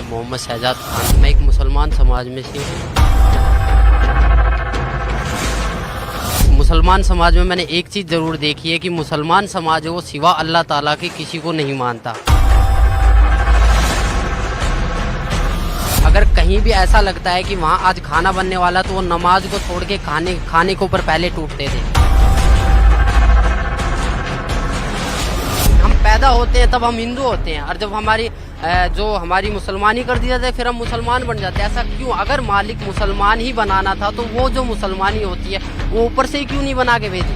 मोहम्मद शहजाद खान। मैं एक मुसलमान समाज में से हूँ। मुसलमान समाज में मैंने एक चीज़ ज़रूर देखी है कि मुसलमान समाज है वो सिवा अल्लाह ताला के किसी को नहीं मानता। अगर कहीं भी ऐसा लगता है कि वहाँ आज खाना बनने वाला तो वो नमाज को छोड़ के खाने के ऊपर पहले टूटते थे। हम पैदा होते हैं तब हम हिंदू होते हैं और जब हमारी मुसलमानी कर दी जाती है फिर हम मुसलमान बन जाते हैं। ऐसा क्यों? अगर मालिक मुसलमान ही बनाना था तो वो जो मुसलमानी होती है वो ऊपर से ही क्यों नहीं बना के भेजी?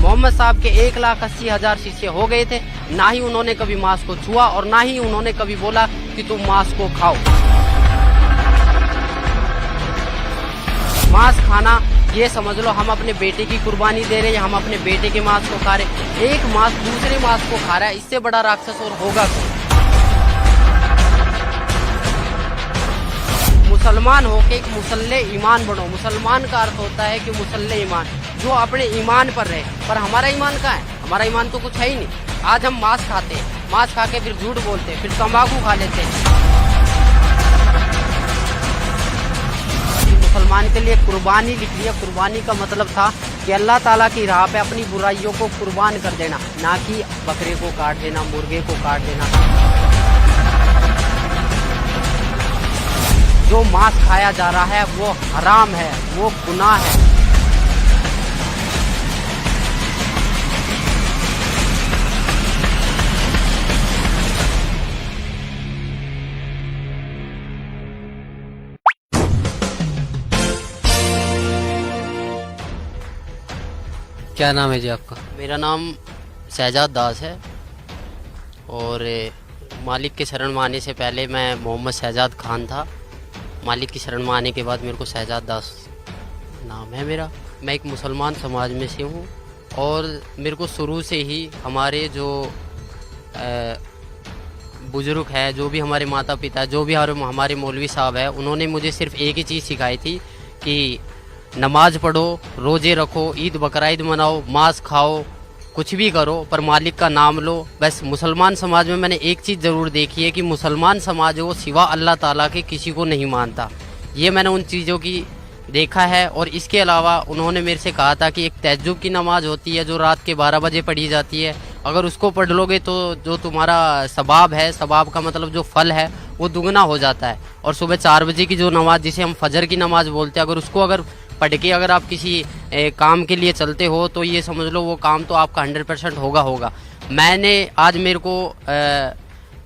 मोहम्मद साहब के 1,80,000 शिष्य हो गए थे, ना ही उन्होंने कभी मांस को छुआ और ना ही उन्होंने कभी बोला कि तुम मांस को खाओ। मांस खाना ये समझ लो हम अपने बेटे की कुर्बानी दे रहे हैं, हम अपने बेटे के मांस को खा रहे। एक मांस दूसरे मांस को खा रहा है, इससे बड़ा राक्षस और होगा कौन? मुसलमान होके एक मुसल्ले ईमान बनो। मुसलमान का अर्थ होता है कि मुसल्ले ईमान, जो अपने ईमान पर रहे। पर हमारा ईमान कहाँ है? हमारा ईमान तो कुछ है ही नहीं। आज हम मांस खाते हैं, मांस खा के फिर झूठ बोलते हैं, फिर तंबाकू खा लेते हैं। मुसलमान के लिए कुर्बानी लिखी है। कुर्बानी का मतलब था कि अल्लाह ताला की राह पे अपनी बुराइयों को कुर्बान कर देना, ना कि बकरे को काट देना, मुर्गे को काट देना। जो मांस खाया जा रहा है वो हराम है, वो गुनाह है। क्या नाम है जी आपका? मेरा नाम शहजाद दास है और मालिक के शरण में आने से पहले मैं मोहम्मद शहजाद खान था। मालिक की शरण में आने के बाद मेरे को शहजाद दास नाम है मेरा। मैं एक मुसलमान समाज में से हूँ और मेरे को शुरू से ही हमारे जो बुजुर्ग है, जो भी हमारे माता पिता, जो भी हमारे मौलवी साहब है, उन्होंने मुझे सिर्फ एक ही चीज़ सिखाई थी कि नमाज पढ़ो, रोज़े रखो, ईद बकरीद मनाओ, मांस खाओ, कुछ भी करो पर मालिक का नाम लो। बस मुसलमान समाज में मैंने एक चीज़ ज़रूर देखी है कि मुसलमान समाज वो सिवा अल्लाह ताला के किसी को नहीं मानता। ये मैंने उन चीज़ों की देखा है। और इसके अलावा उन्होंने मेरे से कहा था कि एक तहज्जुद की नमाज होती है जो रात के 12 बजे पढ़ी जाती है, अगर उसको पढ़ लोगे तो जो तुम्हारा सबाब है, सबाब का मतलब जो फल है वो दुगना हो जाता है। और सुबह 4 बजे की जो नमाज जिसे हम फजर की नमाज बोलते हैं, अगर पढ़ के अगर आप किसी काम के लिए चलते हो तो ये समझ लो वो काम तो आपका 100% होगा। मैंने आज मेरे को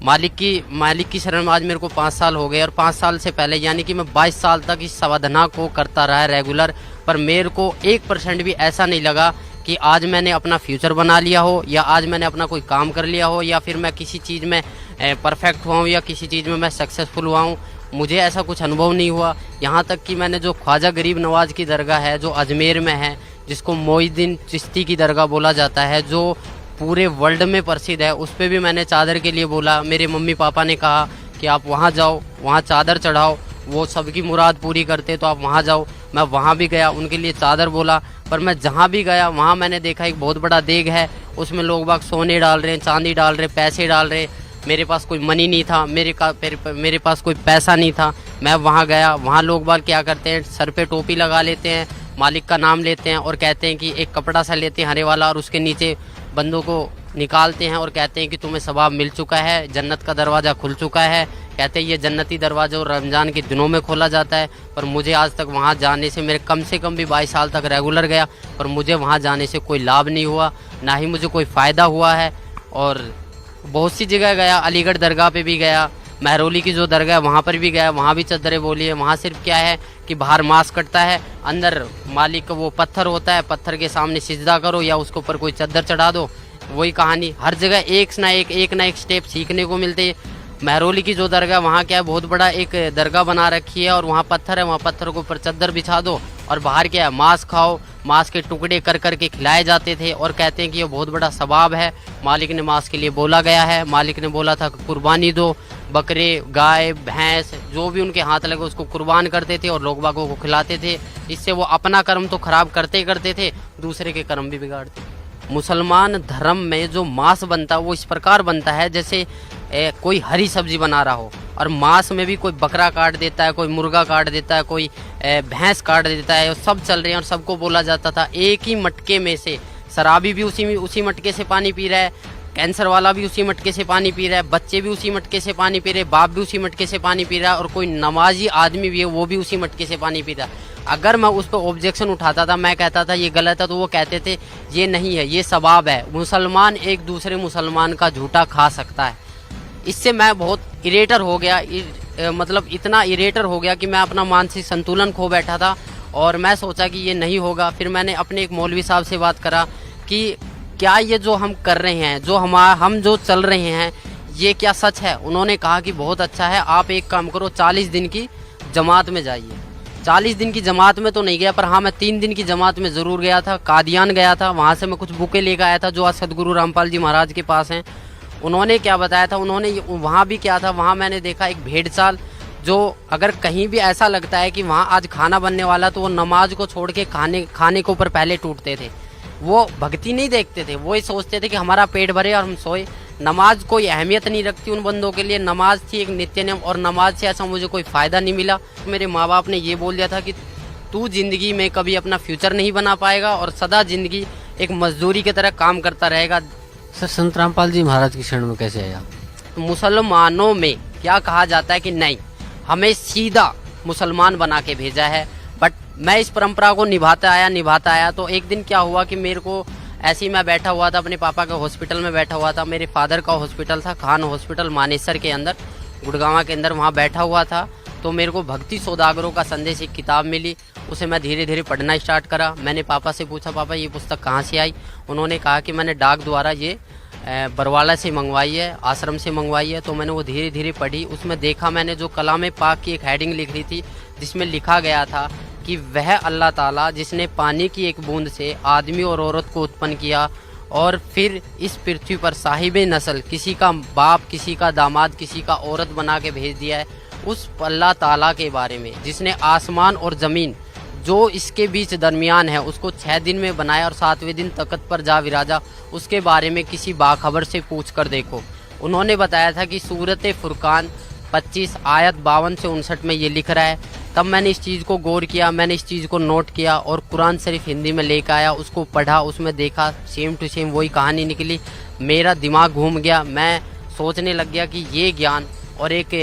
मालिक की शरण में आज मेरे को 5 साल हो गए और 5 साल से पहले यानी कि मैं 22 साल तक इस साधना को करता रहा रेगुलर। पर मेरे को 1% भी ऐसा नहीं लगा कि आज मैंने अपना फ्यूचर बना लिया हो या आज मैंने अपना कोई काम कर लिया हो या फिर मैं किसी चीज़ में परफेक्ट हुआ हूँ या किसी चीज़ में मैं सक्सेसफुल हुआ हूँ। मुझे ऐसा कुछ अनुभव नहीं हुआ। यहाँ तक कि मैंने जो ख्वाजा गरीब नवाज की दरगाह है जो अजमेर में है, जिसको मोइनुद्दीन चिश्ती की दरगाह बोला जाता है, जो पूरे वर्ल्ड में प्रसिद्ध है, उस पर भी मैंने चादर के लिए बोला। मेरे मम्मी पापा ने कहा कि आप वहाँ जाओ, वहाँ चादर चढ़ाओ, वो सबकी मुराद पूरी करते, तो आप वहाँ जाओ। मैं वहाँ भी गया, उनके लिए चादर बोला। पर मैं जहाँ भी गया वहाँ मैंने देखा एक बहुत बड़ा देग है, उसमें लोग बाग सोने डाल रहे हैं, चांदी डाल रहे, पैसे डाल रहे। मेरे पास कोई मनी नहीं था, मेरे पास कोई पैसा नहीं था। मैं वहाँ गया, वहाँ लोग बाग क्या करते हैं, सर पे टोपी लगा लेते हैं, मालिक का नाम लेते हैं और कहते हैं कि एक कपड़ा सा लेते हैं हरे वाला और उसके नीचे बंदों को निकालते हैं और कहते हैं कि तुम्हें सवाब मिल चुका है, जन्नत का दरवाज़ा खुल चुका है। कहते हैं ये जन्नती दरवाज़ा रमज़ान के दिनों में खोला जाता है। पर मुझे आज तक वहाँ जाने से, मेरे कम से कम भी 22 साल तक रेगुलर गया, पर मुझे वहाँ जाने से कोई लाभ नहीं हुआ, ना ही मुझे कोई फ़ायदा हुआ है। और बहुत सी जगह गया, अलीगढ़ दरगाह पे भी गया, महरौली की जो दरगाह है वहाँ पर भी गया, वहाँ भी चद्दरें बोली है। वहाँ सिर्फ क्या है कि बाहर मांस कटता है, अंदर मालिक का वो पत्थर होता है, पत्थर के सामने सिजदा करो या उसके ऊपर कोई चद्दर चढ़ा दो, वही कहानी। हर जगह एक ना एक स्टेप सीखने को मिलते हैं। महरौली की जो दरगाह वहाँ क्या है, बहुत बड़ा एक दरगाह बना रखी है और वहाँ पत्थर है, वहाँ पत्थर के ऊपर चद्दर बिछा दो और बाहर क्या है मांस खाओ, मांस के टुकड़े कर कर के खिलाए जाते थे और कहते हैं कि ये बहुत बड़ा सवाब है। मालिक ने मांस के लिए बोला गया है, मालिक ने बोला था कुर्बानी दो, बकरे, गाय, भैंस जो भी उनके हाथ लगे उसको कुर्बान करते थे और लोग बागों को खिलाते थे। इससे वो अपना कर्म तो खराब करते ही करते थे, दूसरे के कर्म भी बिगाड़ते। मुसलमान धर्म में जो मांस बनता है वो इस प्रकार बनता है जैसे कोई हरी सब्जी बना रहा हो, और मांस में भी कोई बकरा काट देता है, कोई मुर्गा काट देता है, कोई भैंस काट देता है, और सब चल रहे हैं। और सबको बोला जाता था एक ही मटके में से, शराबी भी उसी मटके से पानी पी रहा है, कैंसर वाला भी उसी मटके से पानी पी रहा है, बच्चे भी उसी मटके से पानी पी रहे, बाप भी उसी मटके से पानी पी रहा है, और कोई नमाजी आदमी भी है वो भी उसी मटके से पानी पी रहा है। अगर मैं उस पर ऑब्जेक्शन उठाता था, मैं कहता था ये गलत है, तो वो कहते थे ये नहीं है, ये सवाब है, मुसलमान एक दूसरे मुसलमान का झूठा खा सकता है। इससे मैं बहुत इरेटर हो गया, मतलब इतना इरेटर हो गया कि मैं अपना मानसिक संतुलन खो बैठा था, और मैं सोचा कि ये नहीं होगा। फिर मैंने अपने एक मौलवी साहब से बात करा कि क्या ये जो हम कर रहे हैं, जो हम जो चल रहे हैं, ये क्या सच है। उन्होंने कहा कि बहुत अच्छा है, आप एक काम करो, 40 दिन की जमात में जाइए। 40 दिन की जमात में तो नहीं गया, पर हाँ मैं 3 दिन की जमात में ज़रूर गया था। कादियान गया था, वहाँ से मैं कुछ बुकें लेकर आया था जो आज सदगुरु रामपाल जी महाराज के पास हैं। उन्होंने क्या बताया था, उन्होंने वहाँ भी क्या था, वहाँ मैंने देखा एक भेड़चाल, जो अगर कहीं भी ऐसा लगता है कि वहाँ आज खाना बनने वाला, तो वो नमाज को छोड़ के खाने के ऊपर पहले टूटते थे। वो भक्ति नहीं देखते थे, वो ही सोचते थे कि हमारा पेट भरे और हम सोए। नमाज कोई अहमियत नहीं रखती उन बंदों के लिए। नमाज थी एक नित्य नियम, और नमाज से ऐसा मुझे कोई फ़ायदा नहीं मिला। मेरे माँ बाप ने ये बोल दिया था कि तू ज़िंदगी में कभी अपना फ्यूचर नहीं बना पाएगा, और सदा ज़िंदगी एक मजदूरी की तरह काम करता रहेगा। सर, संत रामपाल जी महाराज की शरण में कैसे आया? मुसलमानों में क्या कहा जाता है कि नहीं, हमें सीधा मुसलमान बना के भेजा है, बट मैं इस परंपरा को निभाता आया। तो एक दिन क्या हुआ कि मेरे को ऐसे ही मैं बैठा हुआ था, अपने पापा के हॉस्पिटल में बैठा हुआ था। मेरे फादर का हॉस्पिटल था, खान हॉस्पिटल मानेसर के अंदर, गुड़गांव के अंदर, वहाँ बैठा हुआ था। तो मेरे को भक्ति सौदागरों का संदेश एक किताब मिली, उसे मैं धीरे धीरे पढ़ना स्टार्ट करा। मैंने पापा से पूछा, पापा ये पुस्तक कहाँ से आई? उन्होंने कहा कि मैंने डाक द्वारा ये बरवाला से मंगवाई है, आश्रम से मंगवाई है। तो मैंने वो धीरे धीरे पढ़ी। उसमें देखा मैंने जो कलाम पाक की एक हेडिंग लिख रही थी, जिसमें लिखा गया था कि वह अल्लाह ताला जिसने पानी की एक बूंद से आदमी और औरत को उत्पन्न किया, और फिर इस पृथ्वी पर साहिबे नस्ल, किसी का बाप, किसी का दामाद, किसी का औरत बना के भेज दिया है, उस अल्लाह ताला के बारे में, जिसने आसमान और ज़मीन जो इसके बीच दरमियान है उसको 6 दिन में बनाया और 7वें दिन तख्त पर जा विराजा, उसके बारे में किसी बाखबर से पूछ कर देखो। उन्होंने बताया था कि सूरत फुरकान 25 आयत 52 से 59 में ये लिख रहा है। तब मैंने इस चीज़ को गौर किया, मैंने इस चीज़ को नोट किया, और कुरान शरीफ हिंदी में लेकर आया, उसको पढ़ा, उसमें देखा, सेम टू सेम वही कहानी निकली। मेरा दिमाग घूम गया, मैं सोचने लग गया कि ये ज्ञान और एक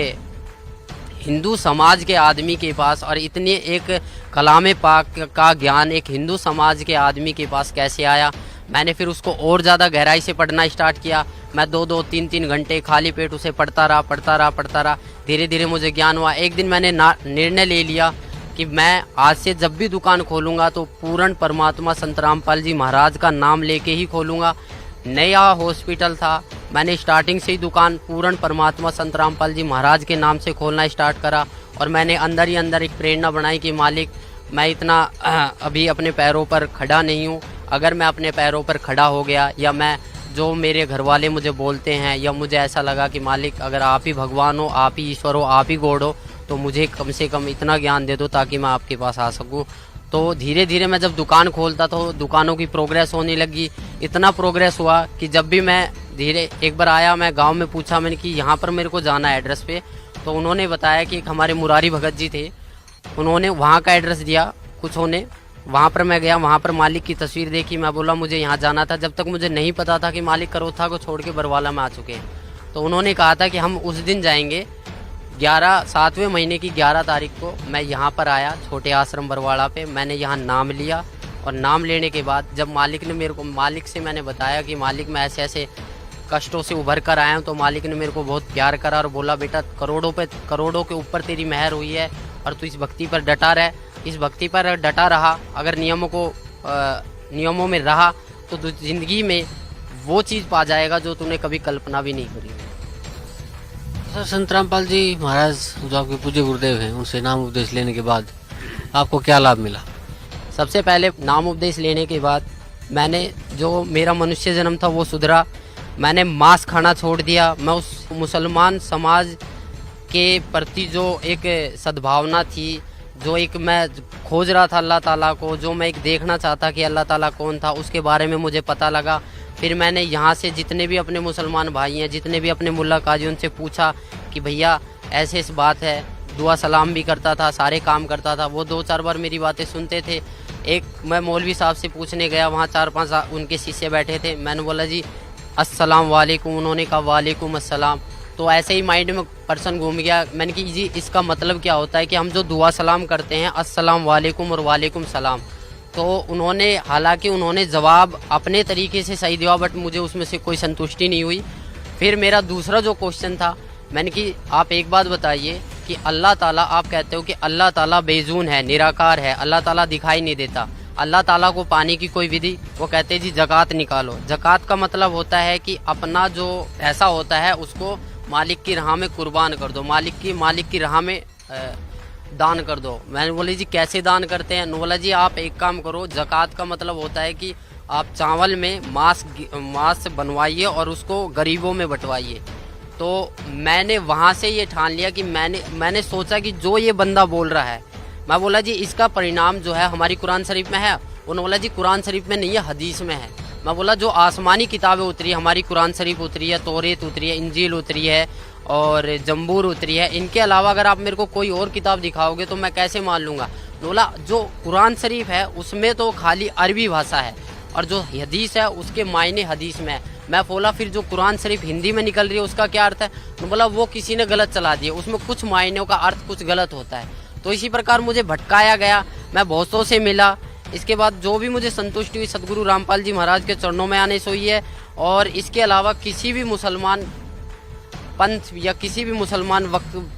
हिंदू समाज के आदमी के पास, और इतने एक कलाम पाक का ज्ञान एक हिंदू समाज के आदमी के पास कैसे आया। मैंने फिर उसको और ज़्यादा गहराई से पढ़ना स्टार्ट किया। मैं 2-2, 3-3 घंटे खाली पेट उसे पढ़ता रहा। धीरे धीरे मुझे ज्ञान हुआ। एक दिन मैंने निर्णय ले लिया कि मैं आज से जब भी दुकान खोलूँगा तो पूर्ण परमात्मा संत रामपाल जी महाराज का नाम लेके ही खोलूँगा। नया हॉस्पिटल था, मैंने स्टार्टिंग से ही दुकान पूर्ण परमात्मा संत रामपाल जी महाराज के नाम से खोलना स्टार्ट करा। और मैंने अंदर ही अंदर एक प्रेरणा बनाई कि मालिक, मैं इतना अभी अपने पैरों पर खड़ा नहीं हूँ। अगर मैं अपने पैरों पर खड़ा हो गया, या मैं जो मेरे घर वाले मुझे बोलते हैं, या मुझे ऐसा लगा कि मालिक अगर आप ही भगवान हो, आप ही ईश्वर हो, आप ही गॉड हो, तो मुझे कम से कम इतना ज्ञान दे दो ताकि मैं आपके पास आ सकूं। तो धीरे धीरे मैं जब दुकान खोलता तो दुकानों की प्रोग्रेस होने लगी। इतना प्रोग्रेस हुआ कि जब भी मैं एक बार आया, मैं गांव में पूछा मैंने कि यहाँ पर मेरे को जाना है एड्रेस पे, तो उन्होंने बताया कि एक हमारे मुरारी भगत जी थे, उन्होंने वहाँ का एड्रेस दिया कुछ होने। वहाँ पर मैं गया, वहाँ पर मालिक की तस्वीर देखी, मैं बोला मुझे यहाँ जाना था। जब तक मुझे नहीं पता था कि मालिक करोथा को छोड़ के बरवाला में आ चुके हैं। तो उन्होंने कहा था कि हम उस दिन जाएंगे, 7वें महीने की 11 तारीख को मैं यहाँ पर आया, छोटे आश्रम बरवाड़ा पे। मैंने यहाँ नाम लिया, और नाम लेने के बाद जब मालिक से मैंने बताया कि मालिक मैं ऐसे ऐसे कष्टों से उभर कर आया हूँ, तो मालिक ने मेरे को बहुत प्यार करा और बोला, बेटा करोड़ों के ऊपर तेरी मेहर हुई है, और तू इस भक्ति पर डटा रह, इस भक्ति पर डटा रहा। अगर नियमों में रहा तो तू जिंदगी में वो चीज़ पा जाएगा जो तूने कभी कल्पना भी नहीं करी। सर, संत रामपाल जी महाराज जो आपके पूज्य गुरुदेव हैं, उनसे नाम उपदेश लेने के बाद आपको क्या लाभ मिला? सबसे पहले नाम उपदेश लेने के बाद मैंने, जो मेरा मनुष्य जन्म था वो सुधरा। मैंने मांस खाना छोड़ दिया। मैं उस मुसलमान समाज के प्रति जो एक सद्भावना थी, जो एक मैं खोज रहा था अल्लाह ताला को, जो मैं एक देखना चाहता कि अल्लाह ताला कौन था, उसके बारे में मुझे पता लगा। फिर मैंने यहाँ से जितने भी अपने मुसलमान भाई हैं, जितने भी अपने मुल्ला काजी, उनसे पूछा कि भैया ऐसे इस बात है। दुआ सलाम भी करता था, सारे काम करता था। वो 2-4 बार मेरी बातें सुनते थे। एक मैं मौलवी साहब से पूछने गया, वहाँ 4-5 उनके शिष्य बैठे थे। मैंने बोला जी अस्सलाम वालेकुम, उन्होंने कहा वालेकुम अस्सलाम। तो ऐसे ही माइंड में पर्सन घूम गया। मैंने कि जी इसका मतलब क्या होता है कि हम जो दुआ सलाम करते हैं अस्सलाम वालेकुम और वालेकुम सलाम। तो उन्होंने, हालांकि उन्होंने जवाब अपने तरीके से सही दिया, बट मुझे उसमें से कोई संतुष्टि नहीं हुई। फिर मेरा दूसरा जो क्वेश्चन था, मैंने कि आप एक बात बताइए कि अल्लाह ताला, आप कहते हो कि अल्लाह ताला बेजून है, निराकार है, अल्लाह ताला दिखाई नहीं देता, अल्लाह ताला को पाने की कोई विधि? वो कहते जी ज़कात निकालो। ज़कात का मतलब होता है कि अपना जो पैसा होता है उसको मालिक की राह में कुर्बान कर दो, मालिक की राह में दान कर दो। मैंने बोली जी कैसे दान करते हैं? बोला जी आप एक काम करो, ज़कात का मतलब होता है कि आप चावल में मांस बनवाइए और उसको गरीबों में बंटवाइए। तो मैंने वहाँ से ये ठान लिया कि मैंने सोचा कि जो ये बंदा बोल रहा है, मैं बोला जी इसका परिणाम जो है हमारी कुरान शरीफ में है। उन्होंने बोला जी कुरान शरीफ में नहीं है, हदीस में है। मैं बोला जो आसमानी किताबें उतरी है, हमारी कुरान शरीफ उतरी है, तौरेत उतरी है, इंजील उतरी है और जंबूर उतरी है, इनके अलावा अगर आप मेरे को कोई और किताब दिखाओगे तो मैं कैसे मान लूँगा? बोला जो कुरान शरीफ है उसमें तो खाली अरबी भाषा है और जो हदीस है उसके मायने हदीस में है। मैं बोला फिर जो कुरान शरीफ हिंदी में निकल रही है उसका क्या अर्थ है? तो बोला वो किसी ने गलत चला दिया, उसमें कुछ मायनों का अर्थ कुछ गलत होता है। तो इसी प्रकार मुझे भटकाया गया, मैं बहुतों से मिला। इसके बाद जो भी मुझे संतुष्टि हुई सदगुरु रामपाल जी महाराज के चरणों में आने से हुई है। और इसके अलावा किसी भी मुसलमान पंथ या किसी भी मुसलमान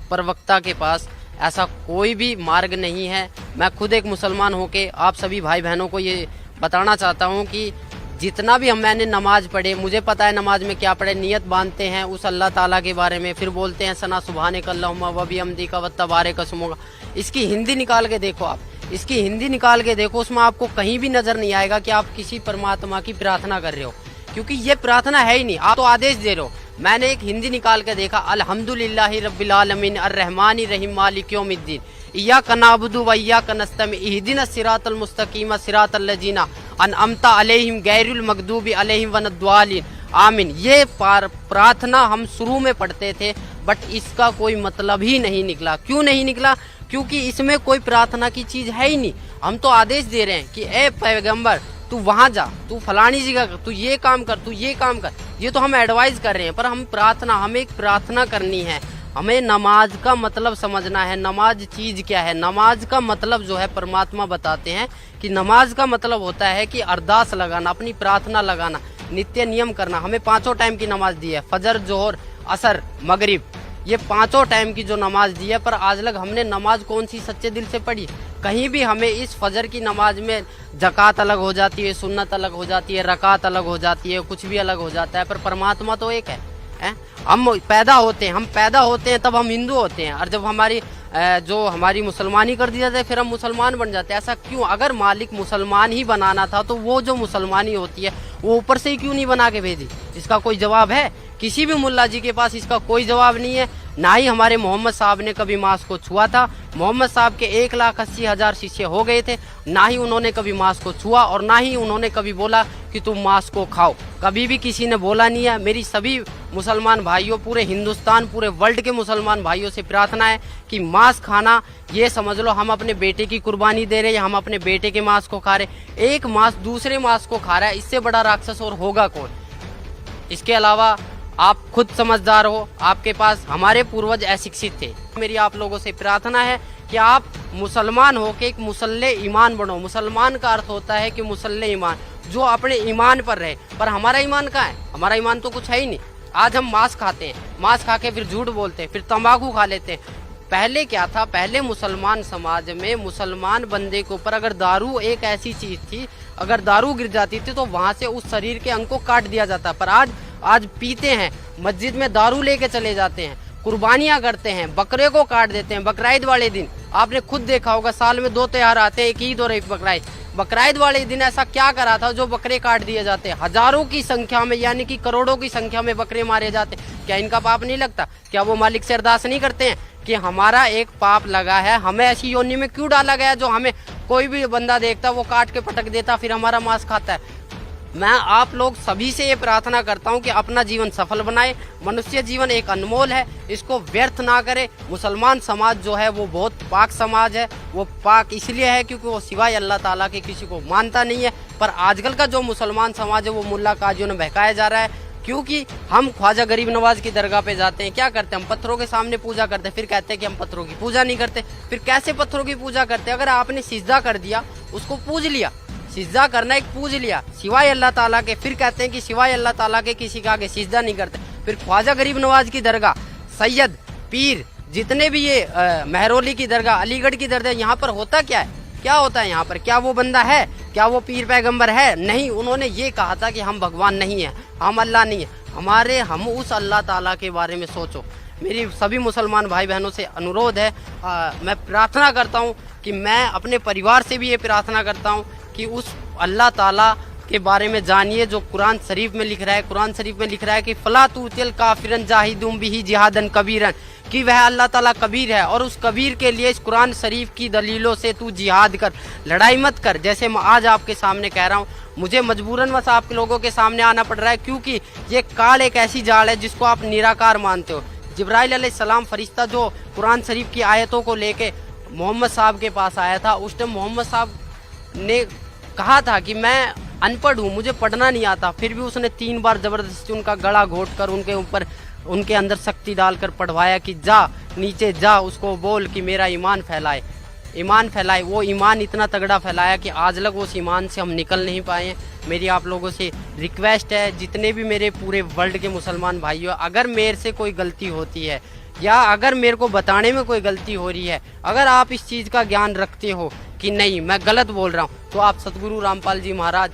प्रवक्ता के पास ऐसा कोई भी मार्ग नहीं है। मैं खुद एक मुसलमान होके आप सभी भाई बहनों को ये बताना चाहता हूँ कि जितना भी मैंने नमाज पढ़े, मुझे पता है नमाज में क्या पढ़े, नियत बांधते हैं उस अल्लाह ताला के बारे में, फिर बोलते हैं सना सुबहानक अल्लाहुम्मा व बिहम्दिका व तबारक अस्मुका। इसकी हिंदी निकाल के देखो, आप इसकी हिंदी निकाल के देखो, उसमें आपको कहीं भी नजर नहीं आएगा कि आप किसी परमात्मा की प्रार्थना कर रहे हो, क्योंकि ये प्रार्थना है ही नहीं, आप तो आदेश दे रहे हो। मैंने एक हिंदी निकाल के देखा, अल्हम्दुलिल्लाहि रब्बिल आलमीन अर्रहमानिर रहीम मालिक यौमिद्दीन इय्याका नअबुदु व इय्याका नस्तईन इहदिनस सिरातल मुस्तकीम सिरातल लजीना अनअमता अलैहिम गैरुल मगदूबी अलैहिम वनद्वालिन आमीन। ये प्रार्थना हम शुरू में पढ़ते थे, बट इसका कोई मतलब ही नहीं निकला। क्यों नहीं निकला? क्योंकि इसमें कोई प्रार्थना की चीज है ही नहीं। हम तो आदेश दे रहे हैं कि ए पैगंबर तू वहां जा, तू फलानी जगह, तू ये काम कर, तू ये काम कर। ये तो हम एडवाइस कर रहे हैं, पर हम प्रार्थना, हमें एक प्रार्थना करनी है। हमें नमाज का मतलब समझना है। नमाज चीज क्या है? नमाज का मतलब जो है परमात्मा बताते हैं कि नमाज का मतलब होता है कि अरदास लगाना, अपनी प्रार्थना लगाना, नित्य नियम करना। हमें 5 टाइम की नमाज दी है, फजर, जोहर, असर, मगरिब, ये 5 टाइम की जो नमाज दी है। पर आज लग हमने नमाज कौन सी सच्चे दिल से पढ़ी? कहीं भी हमें इस फजर की नमाज में ज़कात अलग हो जाती है, सुन्नत अलग हो जाती है, रकात अलग हो जाती है, कुछ भी अलग हो जाता है, पर परमात्मा तो एक है। हम पैदा होते हैं तब हम हिंदू होते हैं, और जब हमारी मुसलमानी कर दी जाती है फिर हम मुसलमान बन जाते हैं। ऐसा क्यों? अगर मालिक मुसलमान ही बनाना था तो वो जो मुसलमानी होती है वो ऊपर से ही क्यों नहीं बना के भेजी? इसका कोई जवाब है? किसी भी मुल्ला जी के पास इसका कोई जवाब नहीं है। ना ही हमारे मोहम्मद साहब ने कभी मांस को छुआ था। मोहम्मद साहब के 1,80,000 शिष्य हो गए थे, ना ही उन्होंने कभी मांस को छुआ और ना ही उन्होंने कभी बोला कि तुम मांस को खाओ। कभी भी किसी ने बोला नहीं है। मेरी सभी मुसलमान भाइयों, पूरे हिंदुस्तान, पूरे वर्ल्ड के मुसलमान भाइयों से प्रार्थना है कि मांस खाना, ये समझ लो हम अपने बेटे की कुर्बानी दे रहे हैं, हम अपने बेटे के मांस को खा रहे। एक मांस दूसरे मांस को खा रहा है, इससे बड़ा राक्षस और होगा कौन? इसके अलावा आप खुद समझदार हो, आपके पास हमारे पूर्वज अशिक्षित थे। मेरी आप लोगों से प्रार्थना है कि आप मुसलमान हो के एक मुसल्ले ईमान बनो। मुसलमान का अर्थ होता है कि मुसल्ले ईमान, जो अपने ईमान पर रहे। पर हमारा ईमान कहाँ है? हमारा ईमान तो कुछ है ही नहीं। आज हम मांस खाते हैं, मांस खा के फिर झूठ बोलते हैं, फिर तंबाकू खा लेते हैं। पहले क्या था? पहले मुसलमान समाज में मुसलमान बंदे के ऊपर अगर दारू एक ऐसी चीज थी, अगर दारू गिर जाती थी तो वहां से उस शरीर के अंग को काट दिया जाता। पर आज पीते हैं, मस्जिद में दारू लेके चले जाते हैं, कुर्बानियां करते हैं, बकरे को काट देते हैं। बकराईद वाले दिन आपने खुद देखा होगा, साल में 2 त्योहार आते हैं, एक ईद और एक बकराईद। बकरीद वाले दिन ऐसा क्या करा था जो बकरे काट दिए जाते, हजारों की संख्या में यानी कि करोड़ों की संख्या में बकरे मारे जाते? क्या इनका पाप नहीं लगता? क्या वो मालिक से अरदास नहीं करते हैं कि हमारा एक पाप लगा है, हमें ऐसी योनि में क्यों डाला गया जो हमें कोई भी बंदा देखता वो काट के पटक देता, फिर हमारा मांस खाता है? मैं आप लोग सभी से ये प्रार्थना करता हूँ कि अपना जीवन सफल बनाए। मनुष्य जीवन एक अनमोल है, इसको व्यर्थ ना करे। मुसलमान समाज जो है वो बहुत पाक समाज है। वो पाक इसलिए है क्योंकि वो सिवाय अल्लाह ताला के किसी को मानता नहीं है। पर आजकल का जो मुसलमान समाज है वो मुल्ला काजियों ने बहकाया जा रहा है, क्योंकि हम ख्वाजा गरीब नवाज की दरगाह पे जाते हैं, क्या करते हैं? हम पत्थरों के सामने पूजा करते हैं, फिर कहते हैं कि हम पत्थरों की पूजा नहीं करते। फिर कैसे पत्थरों की पूजा करते हैं? अगर आपने सिजदा कर दिया, उसको पूज लिया, सिजदा करना एक पूज लिया सिवाय अल्लाह ताला के, फिर कहते हैं कि सिवाय अल्लाह ताला के किसी का आगे सिजदा नहीं करते। फिर ख्वाजा गरीब नवाज की दरगाह, सैयद, पीर, जितने भी ये महरौली की दरगाह, अलीगढ़ की दरगाह, यहाँ पर होता क्या है? क्या होता है यहाँ पर? क्या वो बंदा है? क्या वो पीर पैगंबर है? नहीं। उन्होंने ये कहा था कि हम भगवान नहीं है, हम अल्लाह नहीं है, हम उस अल्लाह ताला के बारे में सोचो। मेरी सभी मुसलमान भाई बहनों से अनुरोध है, मैं प्रार्थना करता हूँ कि मैं अपने परिवार से भी ये प्रार्थना करता हूँ कि उस अल्लाह ताला के बारे में जानिए जो कुरान शरीफ में लिख रहा है। कुरान शरीफ में लिख रहा है कि फला तुतिल काफिरन जाहिदुम बिही जिहादन कबीरन, कि वह अल्लाह ताला कबीर है और उस कबीर के लिए इस कुरान शरीफ की दलीलों से तू जिहाद कर, लड़ाई मत कर। जैसे मैं आज आपके सामने कह रहा हूँ, मुझे मजबूरन बस आप लोगों के सामने आना पड़ रहा है, क्योंकि ये काल एक ऐसी जाल है जिसको आप निराकार मानते हो। जिब्राइल अलैहिस्सलाम फरिश्ता जो कुरान शरीफ की आयतों को लेके मोहम्मद साहब के पास आया था, उस टाइम मोहम्मद साहब ने कहा था कि मैं अनपढ़ हूँ, मुझे पढ़ना नहीं आता, फिर भी उसने 3 बार जबरदस्ती उनका गला घोट कर उनके ऊपर, उनके अंदर शक्ति डालकर पढ़वाया कि जा नीचे जा, उसको बोल कि मेरा ईमान फैलाए, ईमान फैलाए। वो ईमान इतना तगड़ा फैलाया कि आज लग उस ईमान से हम निकल नहीं पाए हैं। मेरी आप लोगों से रिक्वेस्ट है, जितने भी मेरे पूरे वर्ल्ड के मुसलमान भाइयों, अगर मेरे से कोई गलती होती है या अगर मेरे को बताने में कोई गलती हो रही है, अगर आप इस चीज़ का ज्ञान रखते हो कि नहीं मैं गलत बोल रहा हूँ, तो आप सतगुरु रामपाल जी महाराज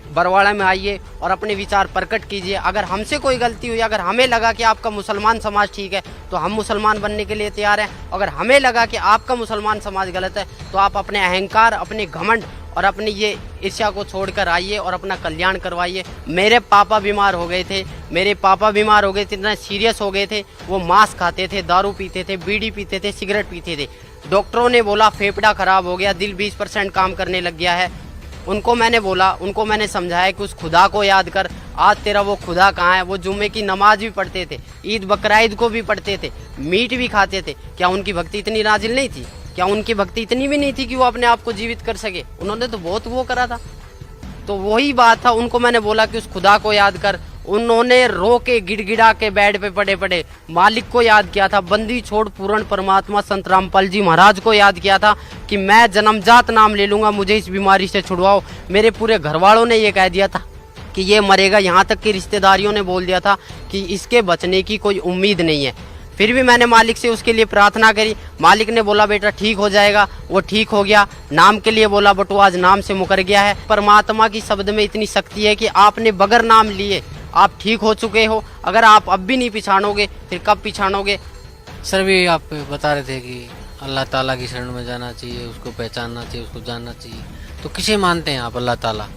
बरवाड़ा में आइए और अपने विचार प्रकट कीजिए। अगर हमसे कोई गलती हुई, अगर हमें लगा कि आपका मुसलमान समाज ठीक है तो हम मुसलमान बनने के लिए तैयार हैं। अगर हमें लगा कि आपका मुसलमान समाज गलत है तो आप अपने अहंकार, अपने घमंड और अपनी ये ईर्ष्या को छोड़कर आइए और अपना कल्याण करवाइए। मेरे पापा बीमार हो गए थे, मेरे पापा बीमार हो गए थे, इतना सीरियस हो गए थे, वो मांस खाते थे, दारू पीते थे, बीड़ी पीते थे, सिगरेट पीते थे। डॉक्टरों ने बोला फेफड़ा खराब हो गया, दिल 20% काम करने लग गया है। उनको मैंने बोला, उनको मैंने समझाया कि उस खुदा को याद कर, आज तेरा वो खुदा कहाँ है? वो जुम्मे की नमाज भी पढ़ते थे, ईद बकरीद को भी पढ़ते थे, मीट भी खाते थे। क्या उनकी भक्ति इतनी नाजिल नहीं थी? क्या उनकी भक्ति इतनी भी नहीं थी कि वो अपने आप को जीवित कर सके? उन्होंने तो बहुत वो करा था। तो वही बात था, उनको मैंने बोला कि उस खुदा को याद कर। उन्होंने रो के गिड़गिड़ा के बेड पे पड़े पड़े मालिक को याद किया था, बंदी छोड़ पूर्ण परमात्मा संत रामपाल जी महाराज को याद किया था कि मैं जन्मजात नाम ले लूंगा, मुझे इस बीमारी से छुड़वाओ। मेरे पूरे घर वालों ने ये कह दिया था कि ये मरेगा, यहाँ तक कि रिश्तेदारियों ने बोल दिया था कि इसके बचने की कोई उम्मीद नहीं है। फिर भी मैंने मालिक से उसके लिए प्रार्थना करी, मालिक ने बोला बेटा ठीक हो जाएगा, वो ठीक हो गया। नाम के लिए बोला बट वो आज नाम से मुकर गया है। परमात्मा की शब्द में इतनी शक्ति है कि आपने बगैर नाम लिए आप ठीक हो चुके हो। अगर आप अब भी नहीं पिछाड़ोगे फिर कब पिछाड़ोगे? सर भी आप बता रहे थे कि अल्लाह ताला की शरण में जाना चाहिए, उसको पहचानना चाहिए, उसको जानना चाहिए, तो किसे मानते हैं आप अल्लाह ताला?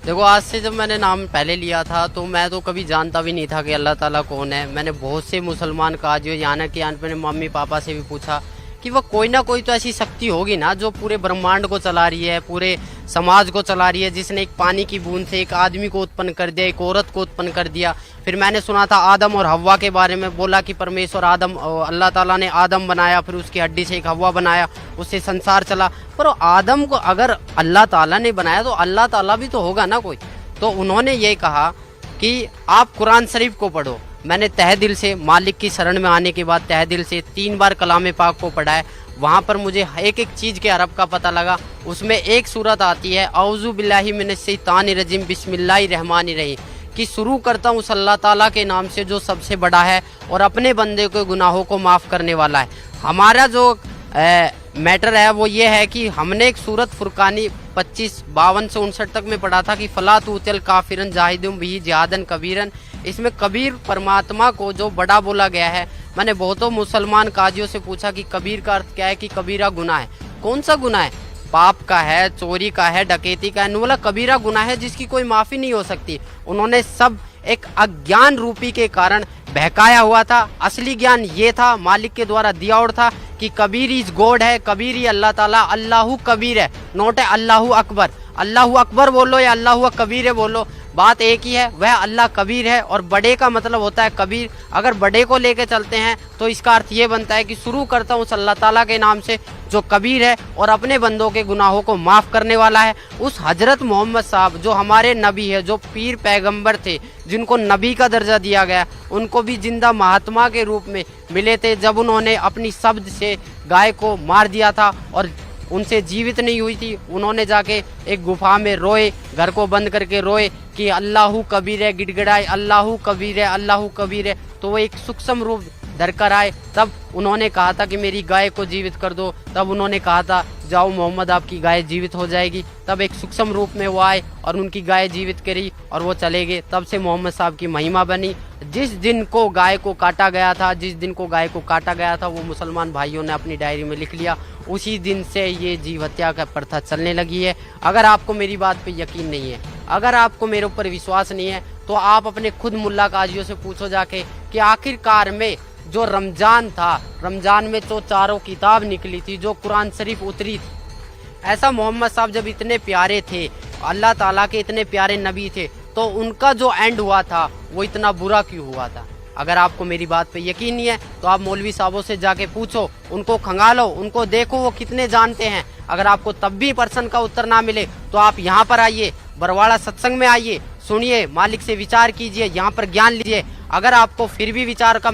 देखो, आज से जब मैंने नाम पहले लिया था तो मैं तो कभी जानता भी नहीं था कि अल्लाह ताला कौन है। मैंने बहुत से मुसलमान काजियों, यहाँ कि मैंने मम्मी पापा से भी पूछा कि वह कोई ना कोई तो ऐसी शक्ति होगी ना जो पूरे ब्रह्मांड को चला रही है, पूरे समाज को चला रही है, जिसने एक पानी की बूंद से एक आदमी को उत्पन्न कर दिया, एक औरत को उत्पन्न कर दिया। फिर मैंने सुना था आदम और हव्वा के बारे में, बोला कि परमेश्वर अल्लाह ताला ने आदम बनाया, फिर उसकी हड्डी से एक हव्वा बनाया, उससे संसार चला। पर आदम को अगर अल्लाह ताला ने बनाया तो अल्लाह ताला भी तो होगा ना कोई। तो उन्होंने ये कहा कि आप कुरान शरीफ को पढ़ो। मैंने तहे दिल से मालिक की शरण में आने के बाद तहे दिल से 3 बार कलाम पाक को पढ़ा है। वहाँ पर मुझे एक एक चीज़ के अरब का पता लगा। उसमें एक सूरत आती है औज़ु बिल्लाहि मिनश शैतानिर रजीम बिस्मिल्लाहिर रहमानिर रहीम, कि शुरू करता हूँ उस अल्लाह ताला के नाम से जो सबसे बड़ा है और अपने बंदे के गुनाहों को माफ़ करने वाला है। हमारा जो मैटर है वो ये है कि हमने एक सूरत फुरकानी 25-52 से 59 तक में पढ़ा था कि फला तुतिल काफिरन जाहिदुम बिही जिहादन कबीरन। इसमें कबीर परमात्मा को जो बड़ा बोला गया है। मैंने बहुतों मुसलमान काजियों से पूछा कि कबीर का अर्थ क्या है, कि कबीरा गुनाह है। कौन सा गुनाह है? पाप का है, चोरी का है, डकैती का है, बोला कबीरा गुनाह है जिसकी कोई माफ़ी नहीं हो सकती। उन्होंने सब एक अज्ञान रूपी के कारण बहकाया हुआ था। असली ज्ञान ये था, मालिक के द्वारा दिया और था कि कबीर इज गॉड है, कबीर ही अल्लाह ताला, अल्लाहू कबीर है, नोट है अल्लाहू अकबर। अल्लाहू अकबर बोलो या अल्लाहू कबीर है बोलो, बात एक ही है, वह अल्लाह कबीर है। और बड़े का मतलब होता है कबीर। अगर बड़े को लेके चलते हैं तो इसका अर्थ ये बनता है कि शुरू करता हूँ उस अल्लाह ताला के नाम से जो कबीर है और अपने बंदों के गुनाहों को माफ़ करने वाला है। उस हजरत मोहम्मद साहब जो हमारे नबी है, जो पीर पैगंबर थे, जिनको नबी का दर्जा दिया गया, उनको भी जिंदा महात्मा के रूप में मिले थे जब उन्होंने अपनी शब्द से गाय को मार दिया था और उनसे जीवित नहीं हुई थी। उन्होंने जाके एक गुफा में रोए, घर को बंद करके रोए कि अल्लाहू कबीर है, गिड़गिड़ाए अल्लाहू कबीर है, अल्लाहू कबीर है। तो वो एक सूक्ष्म रूप धर कर आए। तब उन्होंने कहा था कि मेरी गाय को जीवित कर दो। तब उन्होंने कहा था जाओ मोहम्मद आपकी गाय जीवित हो जाएगी। तब एक सूक्ष्म रूप में वो आए और उनकी गाय जीवित करी और वो चले गए। तब से मोहम्मद साहब की महिमा बनी। जिस दिन को गाय को काटा गया था, जिस दिन को गाय को काटा गया था, वो मुसलमान भाइयों ने अपनी डायरी में लिख लिया। उसी दिन से ये जीव हत्या का प्रथा चलने लगी है। अगर आपको मेरी बात पे यकीन नहीं है, अगर आपको मेरे ऊपर विश्वास नहीं है, तो आप अपने खुद मुल्ला काजियों से पूछो जाके कि आखिरकार में जो रमजान था, रमजान में जो चारों किताब निकली थी, जो कुरान शरीफ उतरी थी, ऐसा मोहम्मद साहब जब इतने प्यारे थे, अल्लाह ताला के इतने प्यारे नबी थे, तो उनका जो एंड हुआ था वो इतना बुरा क्यों हुआ था? अगर आपको मेरी बात पे यकीन नहीं है तो आप मौलवी साहबों से जाके पूछो, उनको खंगालो, उनको देखो वो कितने जानते हैं। अगर आपको तब भी प्रश्न का उत्तर ना मिले तो आप यहाँ पर आइए, बरवाड़ा सत्संग में आइए, सुनिए, मालिक से विचार कीजिए, यहाँ पर ज्ञान लीजिए। अगर आपको फिर भी विचार का,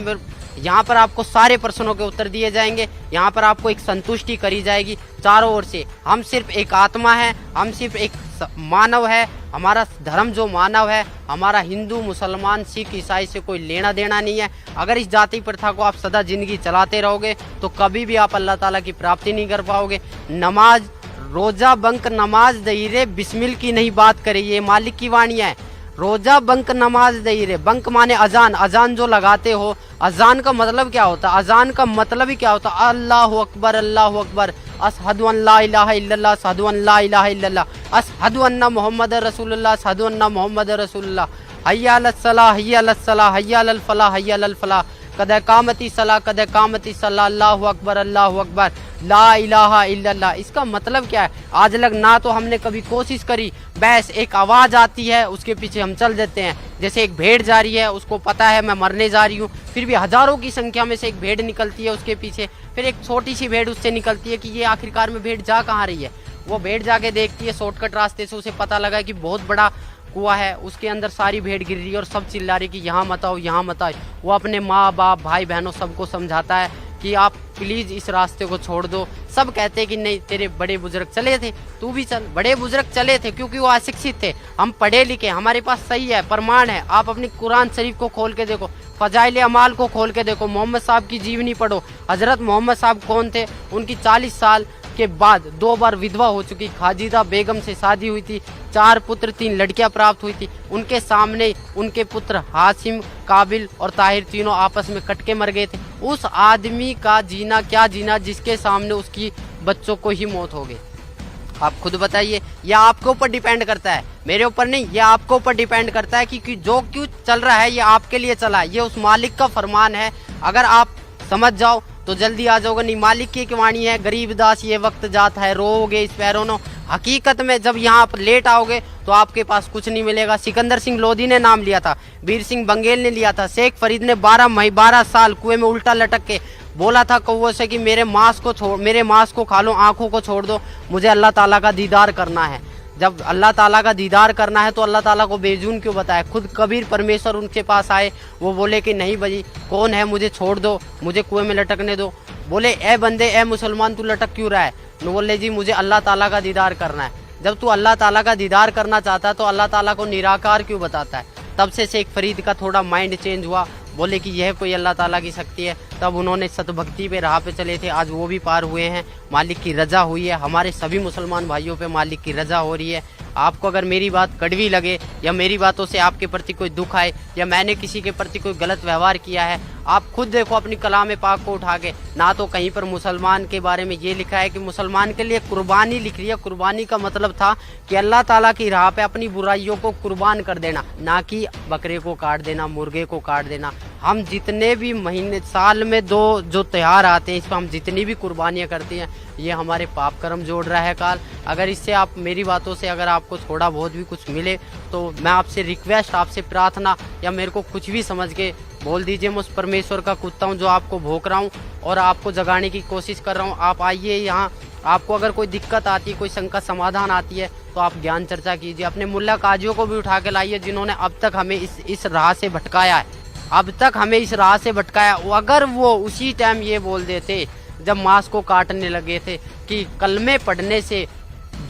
यहाँ पर आपको सारे प्रश्नों के उत्तर दिए जाएंगे, यहाँ पर आपको एक संतुष्टि करी जाएगी चारों ओर से। हम सिर्फ एक आत्मा है, हम सिर्फ एक मानव है, हमारा धर्म जो मानव है, हमारा हिंदू मुसलमान सिख ईसाई से कोई लेना देना नहीं है। अगर इस जाति प्रथा को आप सदा जिंदगी चलाते रहोगे तो कभी भी आप अल्लाह ताला की प्राप्ति नहीं कर पाओगे। नमाज, रोजा बंक नमाज दहीरे बिस्मिल की नहीं बात करे, ये मालिक की वाणियाँ है। रोजा बंक नमाज दहीरे, बंक माने अजान, अजान जो लगाते हो, अजान का मतलब क्या होता है? अजान का मतलब ही क्या होता है? अल्लाहु अकबर, अल्लाहु अकबर, अशहदु अन ला इलाहा इल्लल्लाह, अशहदु अन ला इलाहा इल्लल्लाह, अशहदु अन्ना मोहम्मद रसूलुल्लाह, अशहदु अन्ना मोहम्मद रसूलुल्लाह, हय्या अलस सलाह, हय्या अलस सलाह, हय्या अलल फलाह, हय्या अलल फलाह, कद कामती सलाह, कद कामती सलाह, अल्लाहु अकबर, अल्लाहु अकबर, ला इलाहा इल्लल्लाह। इसका मतलब क्या है? आज लग ना तो हमने कभी कोशिश करी, बस एक आवाज़ आती है उसके पीछे हम चल देते हैं। जैसे एक भेड़ जा रही है, उसको पता है मैं मरने जा रही हूँ, फिर भी हजारों की संख्या में से एक भेड़ निकलती है उसके पीछे, फिर एक छोटी सी भेड़ उससे निकलती है कि ये आखिरकार में भेड़ जा कहाँ रही है। वो भेड़ जाके देखती है शॉर्टकट रास्ते से, उसे पता लगा कि बहुत बड़ा कुआं है, उसके अंदर सारी भेड़ गिर रही है और सब चिल्ला रही कि यहाँ मत आओ, यहाँ मत आओ। वो अपने माँ बाप भाई बहनों सबको समझाता है कि आप प्लीज़ इस रास्ते को छोड़ दो। सब कहते हैं कि नहीं, तेरे बड़े बुजुर्ग चले थे, तू भी चल। बड़े बुजुर्ग चले थे क्योंकि वो अशिक्षित थे, हम पढ़े लिखे, हमारे पास सही है, प्रमाण है। आप अपनी कुरान शरीफ को खोल के देखो, फजाइल अमाल को खोल के देखो, मोहम्मद साहब की जीवनी पढ़ो। हजरत मोहम्मद साहब कौन थे? उनकी 40 साल के बाद 2 बार विधवा हो चुकी खाजिदा बेगम से शादी हुई थी, 4 पुत्र 3 लड़कियां प्राप्त हुई थी। उनके सामने उनके पुत्र हाशिम, काबिल और ताहिर तीनों आपस में कट के मर गए थे। उस आदमी का जीना क्या जीना जिसके सामने उसकी बच्चों को ही मौत हो गई। आप खुद बताइए, यह आपके ऊपर डिपेंड करता है, मेरे ऊपर नहीं। ये आपके ऊपर डिपेंड करता है कि जो क्यों चल रहा है ये आपके लिए चला है, ये उस मालिक का फरमान है। अगर आप समझ जाओ तो जल्दी आ जाओगे। नहीं, मालिक की वाणी है, गरीब दास ये वक्त जाता है, रोओगे इस पैरों नो। हकीकत में जब यहाँ पर लेट आओगे तो आपके पास कुछ नहीं मिलेगा। सिकंदर सिंह लोधी ने नाम लिया था, वीर सिंह बंगेल ने लिया था, शेख फरीद ने 12 साल कुएं में उल्टा लटक के बोला था कौवों से कि मेरे मांस को खा लो, आंखों को छोड़ दो, मुझे अल्लाह ताला का दीदार करना है। जब अल्लाह ताला का दीदार करना है तो अल्लाह ताला को बेजून क्यों बताए? खुद कबीर परमेश्वर उनके पास आए, वो बोले कि नहीं भाई कौन है, मुझे छोड़ दो, मुझे कुएं में लटकने दो। बोले ए बंदे, ए मुसलमान, तू लटक क्यों रहा है? बोले जी मुझे अल्लाह ताला का दीदार करना है। जब तू अल्लाह ताला का दीदार करना चाहता है तो अल्लाह ताला को निराकार क्यों बताता है? तब से शेख फरीद का थोड़ा माइंड चेंज हुआ, बोले कि यह कोई अल्लाह ताला की शक्ति है। तब उन्होंने सतभक्ति पे राह पे चले थे, आज वो भी पार हुए हैं। मालिक की रजा हुई है, हमारे सभी मुसलमान भाइयों पे मालिक की रजा हो रही है। आपको अगर मेरी बात कड़वी लगे या मेरी बातों से आपके प्रति कोई दुख आए या मैंने किसी के प्रति कोई गलत व्यवहार किया है, आप खुद देखो अपनी कलाम पाक को उठा के, ना तो कहीं पर मुसलमान के बारे में ये लिखा है कि मुसलमान के लिए कुर्बानी लिख रही है। कुर्बानी का मतलब था कि अल्लाह ताला की राह पे अपनी बुराइयों को कुर्बान कर देना, ना कि बकरे को काट देना, मुर्गे को काट देना। हम जितने भी महीने साल में दो जो त्यौहार आते हैं, इस पर हम जितनी भी कुर्बानियाँ करते हैं, ये हमारे पाप कर्म जोड़ रहा है काल। अगर इससे आप मेरी बातों से अगर आपको थोड़ा बहुत भी कुछ मिले तो मैं आपसे रिक्वेस्ट, आपसे प्रार्थना या मेरे को कुछ भी समझ के बोल दीजिए। मैं उस परमेश्वर का कुत्ता हूँ जो आपको भोंक रहा हूँ और आपको जगाने की कोशिश कर रहा हूँ। आप आइए यहाँ, आपको अगर कोई दिक्कत आती है, कोई शंका समाधान आती है तो आप ज्ञान चर्चा कीजिए। अपने मुल्ला काजियों को भी उठा के लाइए जिन्होंने अब तक हमें इस राह से भटकाया है, अब तक हमें इस राह से भटकाया। अगर वो उसी टाइम ये बोल देते जब मांस को काटने लगे थे कि कलमे पढ़ने से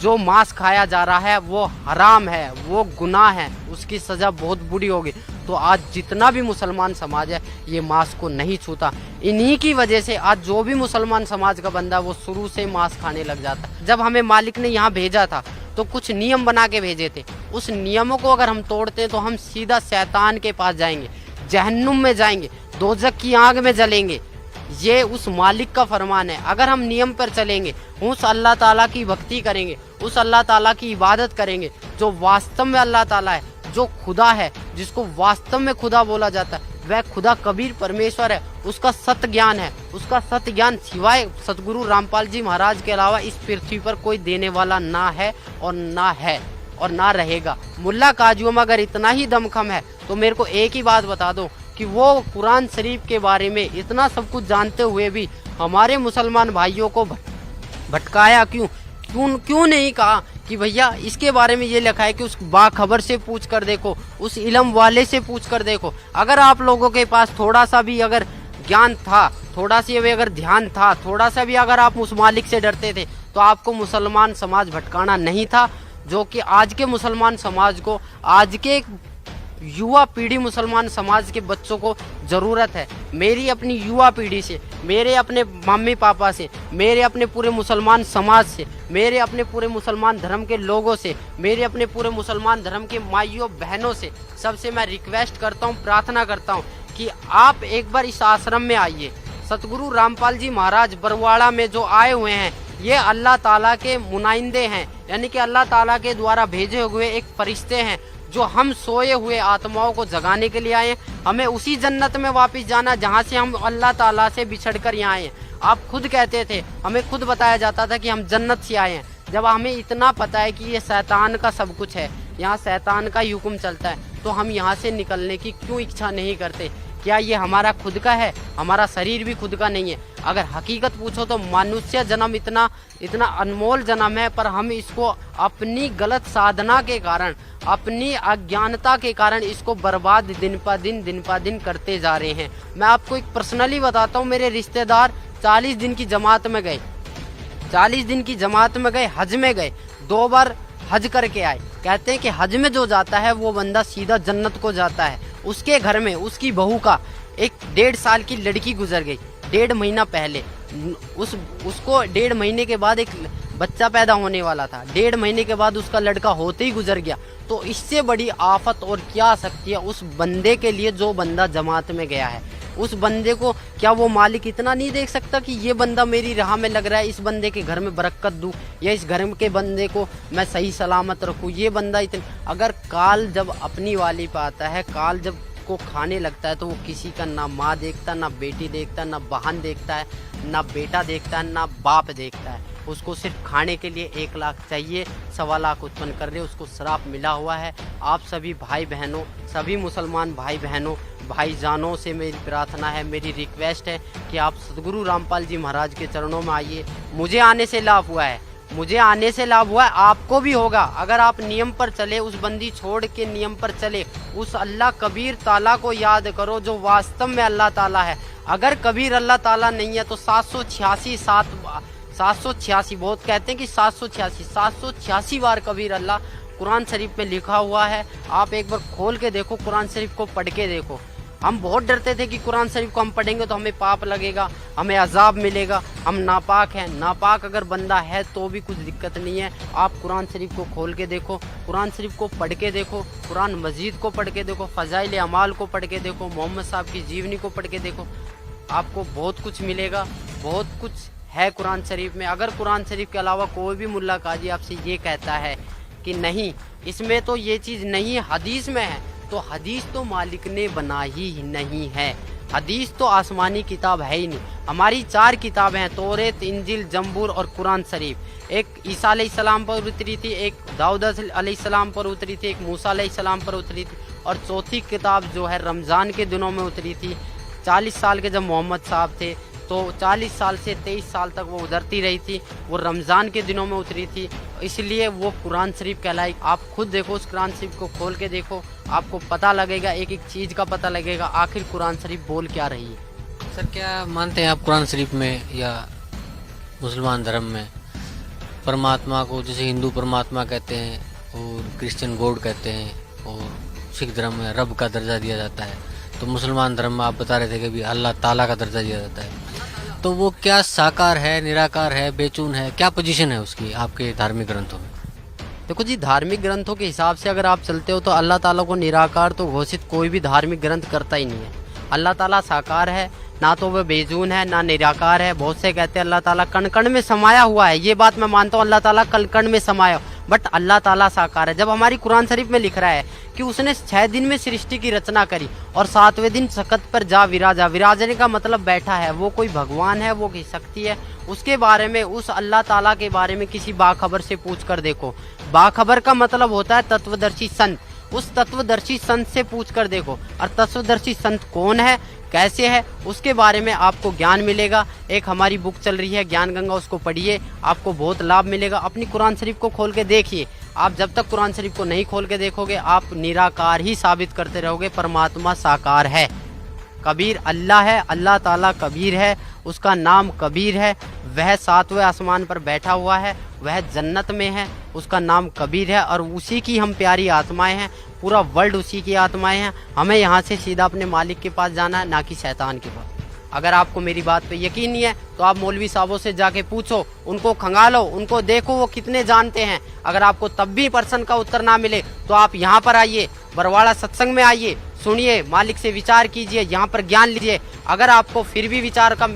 जो मांस खाया जा रहा है वो हराम है, वो गुनाह है, उसकी सज़ा बहुत बुरी होगी, तो आज जितना भी मुसलमान समाज है ये मांस को नहीं छूता। इन्हीं की वजह से आज जो भी मुसलमान समाज का बंदा वो शुरू से मांस खाने लग जाता। जब हमें मालिक ने यहाँ भेजा था तो कुछ नियम बना के भेजे थे, उस नियमों को अगर हम तोड़ते हैं तो हम सीधा शैतान के पास जाएंगे, जहन्नुम में जाएंगे, दोजख की आग में जलेंगे। ये उस मालिक का फरमान है। अगर हम नियम पर चलेंगे, उस अल्लाह ताला की भक्ति करेंगे, उस अल्लाह ताला की इबादत करेंगे जो वास्तव में अल्लाह ताला है, जो खुदा है, जिसको वास्तव में खुदा बोला जाता है, वह खुदा कबीर परमेश्वर है, उसका सत्य ज्ञान है। उसका सत्य ज्ञान सिवाय सतगुरु रामपाल जी महाराज के अलावा इस पृथ्वी पर कोई देने वाला ना है और ना रहेगा। मुल्ला काजियों में अगर इतना ही दमखम है तो मेरे को एक ही बात बता दो कि वो कुरान शरीफ के बारे में इतना सब कुछ जानते हुए भी हमारे मुसलमान भाइयों को भटकाया क्यों नहीं कहा कि भैया इसके बारे में ये लिखा है कि उस बाखबर से पूछ कर देखो, उस इल्म वाले से पूछ कर देखो। अगर आप लोगों के पास थोड़ा सा भी अगर ज्ञान था, थोड़ा सा भी अगर ध्यान था, थोड़ा सा भी अगर आप उस मालिक से डरते थे तो आपको मुसलमान समाज भटकाना नहीं था, जो कि आज के मुसलमान समाज को, आज के युवा पीढ़ी मुसलमान समाज के बच्चों को ज़रूरत है। मेरी अपनी युवा पीढ़ी से, मेरे अपने मम्मी पापा से, मेरे अपने पूरे मुसलमान समाज से, मेरे अपने पूरे मुसलमान धर्म के लोगों से, मेरे अपने पूरे मुसलमान धर्म के माइयों बहनों से, सबसे मैं रिक्वेस्ट करता हूँ, प्रार्थना करता हूँ कि आप एक बार इस आश्रम में आइए। सतगुरु रामपाल जी महाराज बरवाड़ा में जो आए हुए हैं, ये अल्लाह ताला के मुनाइंदे हैं, यानी कि अल्लाह ताला के द्वारा भेजे हुए एक फरिश्ते हैं जो हम सोए हुए आत्माओं को जगाने के लिए आए हैं। हमें उसी जन्नत में वापस जाना जहाँ से हम अल्लाह ताला से बिछड़कर यहाँ आए हैं। आप खुद कहते थे, हमें खुद बताया जाता था कि हम जन्नत से आए हैं। जब हमें इतना पता है कि ये शैतान का सब कुछ है, यहाँ शैतान का ही हुक्म चलता है, तो हम यहाँ से निकलने की क्यों इच्छा नहीं करते? क्या ये हमारा खुद का है? हमारा शरीर भी खुद का नहीं है। अगर हकीकत पूछो तो मनुष्य जन्म इतना अनमोल जन्म है, पर हम इसको अपनी गलत साधना के कारण, अपनी अज्ञानता के कारण इसको बर्बाद दिन पा दिन करते जा रहे हैं। मैं आपको एक पर्सनली बताता हूँ, मेरे रिश्तेदार 40 दिन की जमात में गए, 40 दिन की जमात में गए, हज में गए, 2 बार हज करके आए। कहते हैं कि हज में जो जाता है वो बंदा सीधा जन्नत को जाता है। उसके घर में उसकी बहू का एक 1.5 साल की लड़की गुजर गई, 1.5 महीना पहले। उसको 1.5 महीने के बाद एक बच्चा पैदा होने वाला था, 1.5 महीने के बाद उसका लड़का होते ही गुजर गया। तो इससे बड़ी आफत और क्या आ सकती है उस बंदे के लिए जो बंदा जमात में गया है? उस बंदे को क्या वो मालिक इतना नहीं देख सकता कि ये बंदा मेरी राह में लग रहा है, इस बंदे के घर में बरकत दूं या इस घर के बंदे को मैं सही सलामत रखूं? ये बंदा अगर काल जब अपनी वाली पे आता है, काल जब को खाने लगता है तो वो किसी का ना माँ देखता, ना बेटी देखता, ना बहन देखता है, ना बेटा देखता है, ना बाप देखता है। उसको सिर्फ खाने के लिए 1 लाख चाहिए, 1.25 लाख उत्पन्न कर रहे, उसको श्राप मिला हुआ है। आप सभी भाई बहनों, सभी मुसलमान भाई बहनों, भाईजानों से मेरी प्रार्थना है, मेरी रिक्वेस्ट है कि आप सतगुरु रामपाल जी महाराज के चरणों में आइए। मुझे आने से लाभ हुआ है, मुझे आने से लाभ हुआ है, आपको भी होगा अगर आप नियम पर चले, उस बंदी छोड़ के नियम पर चले। उस अल्लाह कबीर ताला को याद करो जो वास्तव में अल्लाह ताला है। अगर कबीर अल्लाह ताला नहीं है तो 786 बहुत कहते हैं कि 786 बार कबीर अल्लाह कुरान शरीफ में लिखा हुआ है। आप एक बार खोल के देखो, कुरान शरीफ को पढ़ के देखो। हम बहुत डरते थे कि कुरान शरीफ को हम पढ़ेंगे तो हमें पाप लगेगा, हमें अजाब मिलेगा, हम नापाक हैं। नापाक अगर बंदा है तो भी कुछ दिक्कत नहीं है। आप कुरान शरीफ को खोल के देखो, कुरान शरीफ को पढ़ के देखो, कुरान मजीद को पढ़ के देखो, फ़ज़ाइल अमाल को पढ़ के देखो, मोहम्मद साहब की जीवनी को पढ़ के देखो, आपको बहुत कुछ मिलेगा। बहुत कुछ है कुरान शरीफ में। अगर कुरान शरीफ के अलावा कोई भी मुल्ला काजी आपसे ये कहता है कि नहीं इसमें तो ये चीज़ नहीं है, हदीस में है, तो हदीस तो मालिक ने बनाई ही नहीं है। हदीस तो आसमानी किताब है ही नहीं। हमारी 4 किताबें हैं, तौरेत, इंजिल, जंबूर और कुरान शरीफ। एक ईसा अलैहिस्सलाम पर उतरी थी, एक दाऊद अलैहिस्सलाम पर उतरी थी, एक मूसा अलैहिस्सलाम पर उतरी थी, और चौथी किताब जो है रमज़ान के दिनों में उतरी थी। 40 साल के जब मोहम्मद साहब थे तो 40 साल से 23 साल तक वो उतरती रही थी, वो रमज़ान के दिनों में उतरी थी, इसलिए वो कुरान शरीफ कहलाई। आप खुद देखो, उस कुरान शरीफ को खोल के देखो, आपको पता लगेगा, एक एक चीज़ का पता लगेगा आखिर कुरान शरीफ बोल क्या रही है। सर क्या मानते हैं आप कुरान शरीफ में या मुसलमान धर्म में परमात्मा को, जैसे हिंदू परमात्मा कहते हैं और क्रिश्चियन गॉड कहते हैं, और सिख धर्म में रब का दर्जा दिया जाता है, तो मुसलमान धर्म में आप बता रहे थे कि भी अल्लाह ताला का दर्जा दिया जाता है, तो वो क्या साकार है, निराकार है, बेचून है, क्या पोजीशन है उसकी आपके धार्मिक ग्रंथों में? देखो जी, धार्मिक ग्रंथों के हिसाब से अगर आप चलते हो तो अल्लाह ताला को निराकार तो घोषित कोई भी धार्मिक ग्रंथ करता ही नहीं है। अल्लाह ताला साकार है, ना तो वह बेजून है ना निराकार है। बहुत से कहते हैं अल्लाह ताला कण कण में समाया हुआ है, ये बात मैं मानता हूँ, अल्लाह ताला कण कण में समाया, बट अल्लाह ताला साकार है। जब हमारी कुरान शरीफ में लिख रहा है कि उसने 6 दिन में सृष्टि की रचना करी और 7वें दिन सखत पर जा विराजा, विराजने का मतलब बैठा है, वो कोई भगवान है, वो कोई शक्ति है, उसके बारे में, उस अल्लाह ताला के बारे में किसी बाखबर से पूछ कर देखो। बाखबर का मतलब होता है तत्वदर्शी संत, उस तत्वदर्शी संत से पूछ कर देखो, और तत्वदर्शी संत कौन है, कैसे है, उसके बारे में आपको ज्ञान मिलेगा। एक हमारी बुक चल रही है ज्ञान गंगा, उसको पढ़िए, आपको बहुत लाभ मिलेगा। अपनी कुरान शरीफ को खोल के देखिए, आप जब तक कुरान शरीफ को नहीं खोल के देखोगे आप निराकार ही साबित करते रहोगे। परमात्मा साकार है, कबीर अल्लाह है, अल्लाह ताला कबीर है, उसका नाम कबीर है, वह 7वें आसमान पर बैठा हुआ है, वह जन्नत में है, उसका नाम कबीर है, और उसी की हम प्यारी आत्माएं हैं, पूरा वर्ल्ड उसी की आत्माएं हैं। हमें यहाँ से सीधा अपने मालिक के पास जाना है, ना कि शैतान के पास। अगर आपको मेरी बात पे यकीन नहीं है तो आप मौलवी साहबों से जाके पूछो, उनको खंगालो, उनको देखो वो कितने जानते हैं। अगर आपको तब भी प्रश्न का उत्तर ना मिले तो आप यहाँ पर आइए, बरवाड़ा सत्संग में आइए, सुनिए, मालिक से विचार कीजिए, यहाँ पर ज्ञान लीजिए। अगर आपको फिर भी विचार का,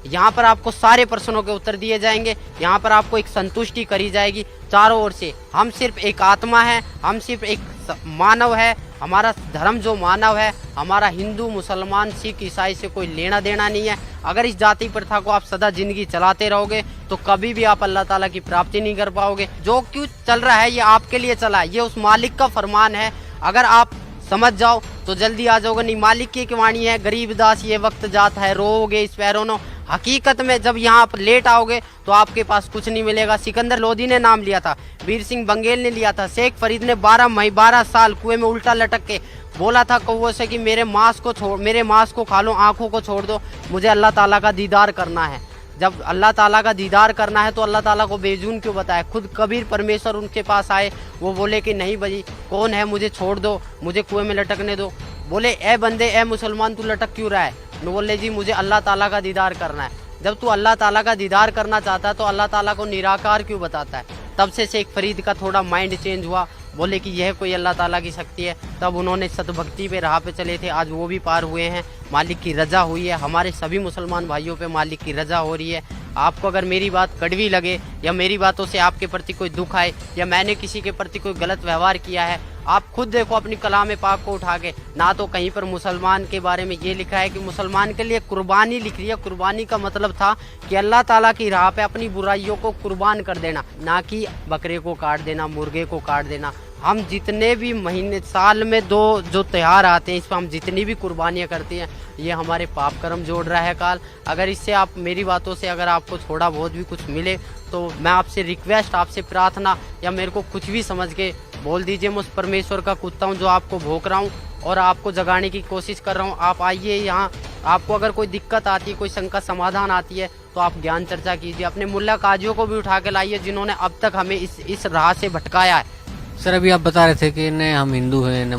यहाँ पर आपको सारे प्रश्नों के उत्तर दिए जाएंगे, यहाँ पर आपको एक संतुष्टि करी जाएगी चारों ओर से। हम सिर्फ एक आत्मा है, हम सिर्फ एक मानव है, हमारा धर्म जो मानव है, हमारा हिंदू, मुसलमान, सिख, ईसाई से कोई लेना देना नहीं है। अगर इस जाति प्रथा को आप सदा जिंदगी चलाते रहोगे तो कभी भी आप अल्लाह ताला की प्राप्ति नहीं कर पाओगे। जो क्यों चल रहा है ये आपके लिए चला है, ये उस मालिक का फरमान है। अगर आप समझ जाओ तो जल्दी आ जाओगे, नहीं मालिक की एक वाणी है, गरीब दास ये वक्त जात है, रोओगे इस पैरों। हकीकत में जब यहाँ पर लेट आओगे तो आपके पास कुछ नहीं मिलेगा। सिकंदर लोधी ने नाम लिया था, वीर सिंह बंगेल ने लिया था, शेख फरीद ने 12 साल कुएं में उल्टा लटक के बोला था कौवे से कि मेरे मांस को खा लो, आंखों को छोड़ दो, मुझे अल्लाह ताला का दीदार करना है। जब अल्लाह ताला का दीदार करना है तो अल्लाह ताला को बेजून क्यों बताए? खुद कबीर परमेश्वर उनके पास आए, वो बोले कि नहीं भाई कौन है, मुझे छोड़ दो, मुझे कुएं में लटकने दो। बोले ए बंदे, ए मुसलमान, तू लटक क्यों रहा है? बोले जी मुझे अल्लाह ताला का दीदार करना है। जब तू अल्लाह ताला का दीदार करना चाहता है तो अल्लाह ताला को निराकार क्यों बताता है? तब से शेख फरीद का थोड़ा माइंड चेंज हुआ, बोले कि यह कोई अल्लाह ताला की शक्ति है। तब उन्होंने सतभक्ति पे राह पे चले थे, आज वो भी पार हुए हैं, मालिक की रजा हुई है। हमारे सभी मुसलमान भाइयों पे मालिक की रजा हो रही है। आपको अगर मेरी बात कड़वी लगे या मेरी बातों से आपके प्रति कोई दुख आए या मैंने किसी के प्रति कोई गलत व्यवहार किया है, आप खुद देखो अपनी कलाम पाक को उठा के, ना तो कहीं पर मुसलमान के बारे में ये लिखा है कि मुसलमान के लिए कुर्बानी लिख रही है। कुर्बानी का मतलब था कि अल्लाह ताला की राह पे अपनी बुराइयों को कुर्बान कर देना, ना कि बकरे को काट देना, मुर्गे को काट देना। हम जितने भी महीने साल में जो त्यौहार आते हैं, इस पर हम जितनी भी कुर्बानियाँ करते हैं, ये हमारे पाप कर्म जोड़ रहा है काल। अगर इससे आप मेरी बातों से अगर आपको थोड़ा बहुत भी कुछ मिले तो मैं आपसे रिक्वेस्ट, आपसे प्रार्थना, या मेरे को कुछ भी समझ के बोल दीजिए, मैं उस परमेश्वर का कुत्ता हूँ जो आपको भोंक रहा हूँ और आपको जगाने की कोशिश कर रहा हूँ। आप आइए यहाँ, आपको अगर कोई दिक्कत आती है, कोई शंका समाधान आती है तो आप ज्ञान चर्चा कीजिए। अपने मुल्ला काजियों को भी उठा के लाइए जिन्होंने अब तक हमें इस राह से भटकाया है। सर अभी आप बता रहे थे कि न हम हिंदू हैं न